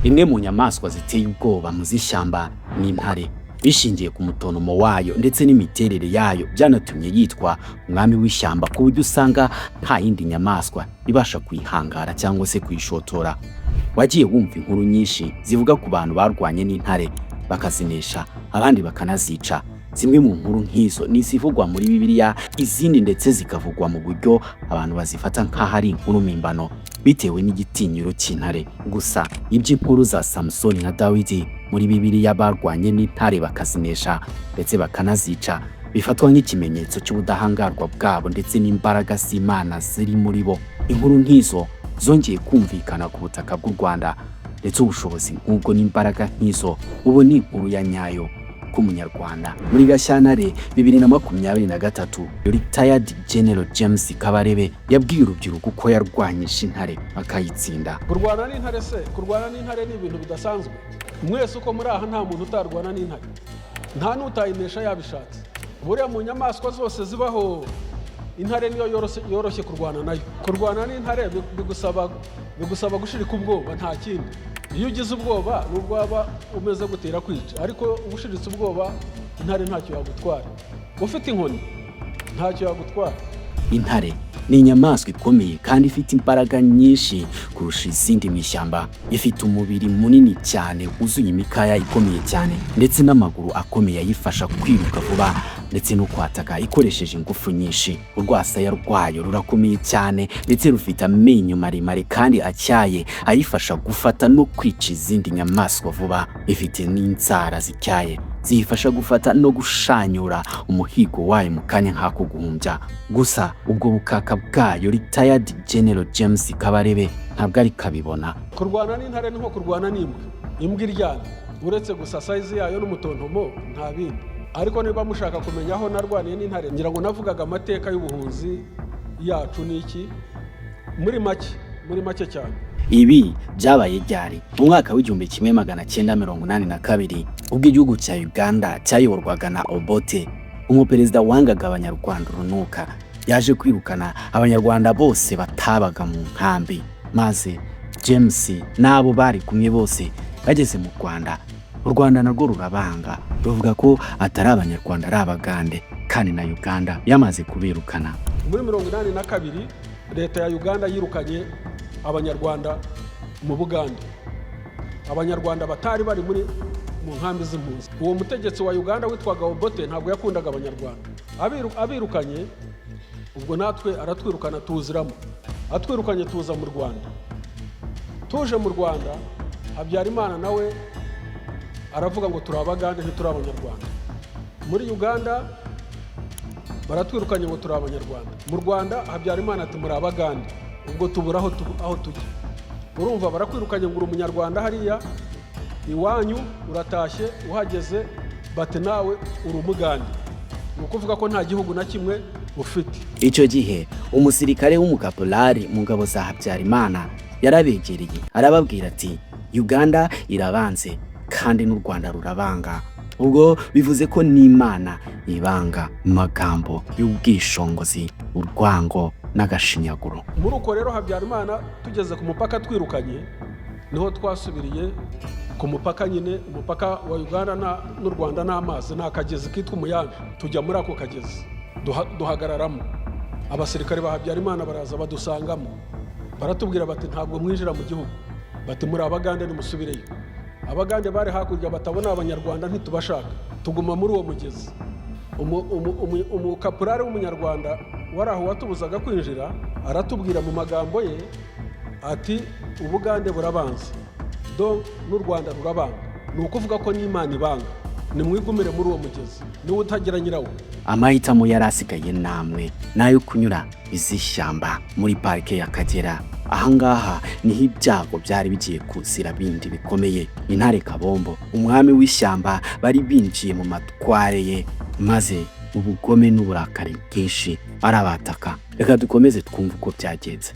Imwe mu nyamaswa ziteye ubwoba mu z'ishyamba ni intare. Bishingiye ku mutonomo wayo ndetse n'imiterere yayo byanatumye yitwa umwami w'ishyamba, ku buryo usanga nta yindi nyamaswa ibasha kuyihangara cyangwa se kuyishotora. Wagiye wumva inkuru nyinshi zivuga ku bantu barwanye n'intare bakazinesha, abandi bakanazica. Zimwe mu nkuru nk'izo ni izivugwa muri Bibiliya, izindi ndetse zikavugwa mu buryo abantu bazifata nk'aho ari inkuru mpimbano bitewe n'igitinyiro cy'intare. Gusa iby'inkuru za Samusoni na Dawidi muri Bibiliya barwanye n'intare bakazinesha ndetse bakanazica bifatwa nk'ikimenyetso cy'ubudahangarwa bwabo ndetse n'imbaraga z'Imana ziri muri bo. Inkuru nk'izo zongeye kumvikana ku butaka bw'u Rwanda, ndetse ubushobozi nk'ubwo n'imbaraga nk'izo ubu ni inkuru ya nyayo k'umunyarwanda. Muri Gashyantare 2023, Retired General James Kabarebe yabwiye urubyiruko ko yarwanyije intare akayitsinda. Kurwana n'intare se, kurwana n'intare ni ibintu bidasanzwe. Mwese uko muri aha nta muntu utarwana n'intare, nta n'utayinesha yabishatse. Buriya mu nyamaswa zose zibaho, intare niyo yoroshye kurwana nayo. Kurwana n'intare bigusaba gushirika ubwoba, nta kindi. Iyo ugize ubwoba nubwo waba umeze gutera kwica, ariko ubushiritse ubwoba intare ntacyo yagutwara. Ufite inkoni ntacyo yagutwara. Intare ni inyamaswa ikomeye kandi ifite imbaraga nyinshi kurusha izindi mu ishyamba. Ifite umubiri munini cyane wuzuye imikaya ikomeye cyane, ndetse n'amaguru akomeye ayifasha kwiruka vuba ndetse no kwataka ikoresheje ingufu nyinshi. Urwasaya rwayo rurakomeye cyane ndetse rufite amenyo maremare kandi atyaye ayifasha gufata no kwica izindi nyamaswa vuba. Ifite n'inzara zityaye ziyifasha gufata no gushanyura umuhigo wayo mu kanya nk'ako guhumbya. Gusa ubwo bukaka bwayo Retired General James Kabarebe ntabwo ari kabibona. Kurwana n'intare ni nko kurwana n'imbwa. Imbwa iryana, uretse gusa size yayo n'umutontomo nta bindi. Ariko niba mushaka kumenya aho narwaniye n'intare, ngira ngo navugaga amateka y'ubuhunzi yacu n'iki muri make cyane. Ibi byabaye ryari? Mu mwaka w'1982, ubwo igihugu cya Uganda cyayoborwaga na Obote, umuperezida wangaga abanyarwanda urunuka, yaje kwirukana abanyarwanda bose batabaga mu nkambi. Maze James n'abo bari kumwe bose bageze mu Rwanda. U Rwanda narwo rurabanga, ruvuga ko atari abanyarwanda ari abagande, kandi na Uganda yamaze kubirukana. Muri 1982 leta ya Uganda yirukanye abanyarwanda mu Buganda. Abanyarwanda batari bari mu nkambi z'impunzi. Uwo mutegetsi wa Uganda witwaga Obote ntabwo yakundaga abanyarwanda. Abirukanye ubwo natwe aratwirukana tuziramo. Atwirukanye tuza mu Rwanda. Tuje mu Rwanda, Habyarimana nawe aravuga ngo turi abagande ntituri abanyarwanda. Muri Uganda baratwirukanye ngo turi abanyarwanda. Mu Rwanda Habyarimana ati muri abagande. Ubwo tubura aho tujya. Urumva barakwirukanye ngo uri umunyarwanda hariya iwanyu, uratashye uhageze bati nawe uri umugande. Ni ukuvuga ko nta gihugu na kimwe ufite. Icyo gihe umusirikare w'umukapolari mu ngabo za Habyarimana yarabegereye arababwira ati Uganda irabanze kandi n'u Rwanda rurabanga. Ubwo bivuze ko n'Imana ibanga mu magambo y'ubwishongozi, urwango n'agashinyaguro. Muri uko rero Habyarimana tugeze ku mupaka twirukanye, niho twasubiriye ku mupaka nyine, umupaka wa Uganda n'u Rwanda n'amazi n'akagezi kitwa Umuyanja. Tujya muri ako kagezi duhagararamo. Abasirikare ba Habyarimana baraza badusangamo, baratubwira bati ntabwo mwinjira mu gihugu, bati muri abagande nimusubireyo. Abagande bari hakurya batabona abanyarwanda ntitubashaka, tuguma muri uwo mugezi. Umukapurari w'umunyarwanda wari aho watubuzaga kwinjira aratubwira mu magambo ye ati ubugande burabanza n'u Rwanda rurabanga. Ni ukuvuga ko n'Imana ibanga, nimwigumire muri uwo mugezi niwe utagira nyirawo. Amahitamo yari asigaye namwe nayo kunyura izishyamba muri parike y'Akagera. Ahangaha niho ibyago byari bigiye kuzira bindi bikomeye. Intare Kabombo, umwami w'ishyamba, bari binjiye mu matware ye, maze ubugome n'uburakari bwinshi arabataka. Reka dukomeze twumve uko byagenze.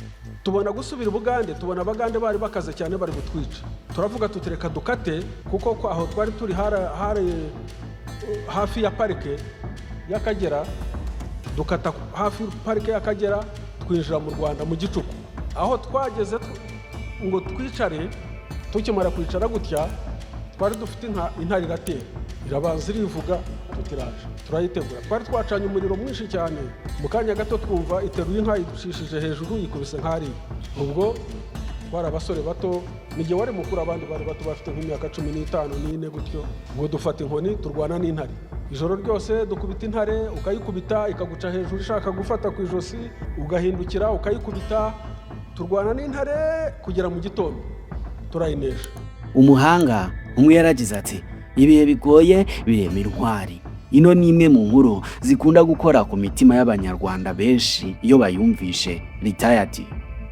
Tubona gusubira Bugande, tubona abagande bari bakaze cyane bari gutwica. Turavuga tutireka dukate, kuko aho twari turi hafi ya parike y'Akagera, dukata hafi parike y'Akagera twinjira mu Rwanda mu gicuku. Aho twageze ngo twicare tukimara kwicara gutya twari dufite intare iratera, irabanza irivuga, tutiraje turayitegura. Twari twacanye umuriro mwinshi cyane, mu kanya gato twumva iteruye inka idushishije hejuru yikubise nk'ariya. Ubwo twari abasore bato, nijye wari mukuru, abandi bari bato bafite nk'imyaka 15 n'ine gutyo. Ubwo dufata inkoni turwana n'intare ijoro ryose, dukubita intare, ukayikubita ikaguca hejuru ishaka gufata ku ijosi, ugahindukira ukayikubita, turwana n'intare kugera mu gitondo turayinesha. Umuhanga umwe yaragize ati ibihe bigoye birema intwari. Ino ni imwe mu nkuru zikunda gukora ku mitima y'abanyarwanda benshi iyo bayumvishe. Retired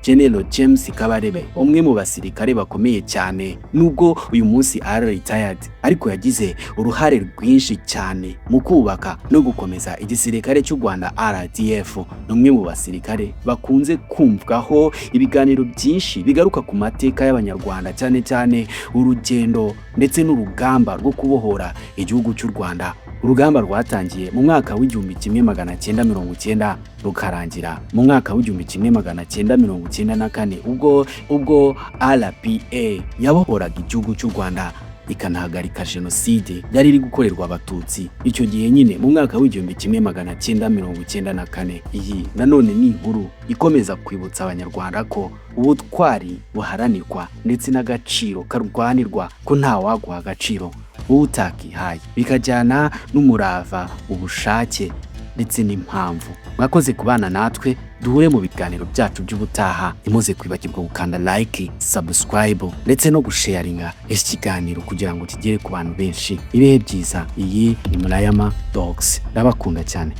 General James Kabarebe, umwe mu basirikare bakomeye cyane, nubwo uyu munsi ari retired, ariko yagize uruhare rwinshi cyane mu kubaka no gukomeza igisirikare cy'u Rwanda RDF. Numwe mu basirikare bakunze kumvwaho ibiganiro byinshi bigaruka ku mateka y'abanyarwanda, cyane cyane urugendo ndetse n'urugamba rwo kubohora igihugu cy'u Rwanda. Urugamba rwatangiye mu mwaka w'1990 rukarangira mu mwaka w'1994 ubwo RPA yabohoraga igihugu cy'u Rwanda ikanahagarika jenoside yari iri gukorerwa abatutsi icyo gihe nyine mu mwaka w'1994. Iyi nanone ni inkuru ikomeza kwibutsa abanyarwanda ko ubutwari buharanirwa ndetse n'agaciro karwanirwa, ko nta waguha agaciro utakihaye, bikajyana n'umurava, ubushake ndetse n'impamvu. Mwakoze kubana natwe, duhure mu biganiro byacu by'ubutaha. Imuze kwibagirwa gukanda like, subscribe ndetse no gusharinga iki kiganiro kugira ngo kigere ku bantu benshi. Ibihe byiza. Iyi ni Murayama Dogs, ndabakunda cyane.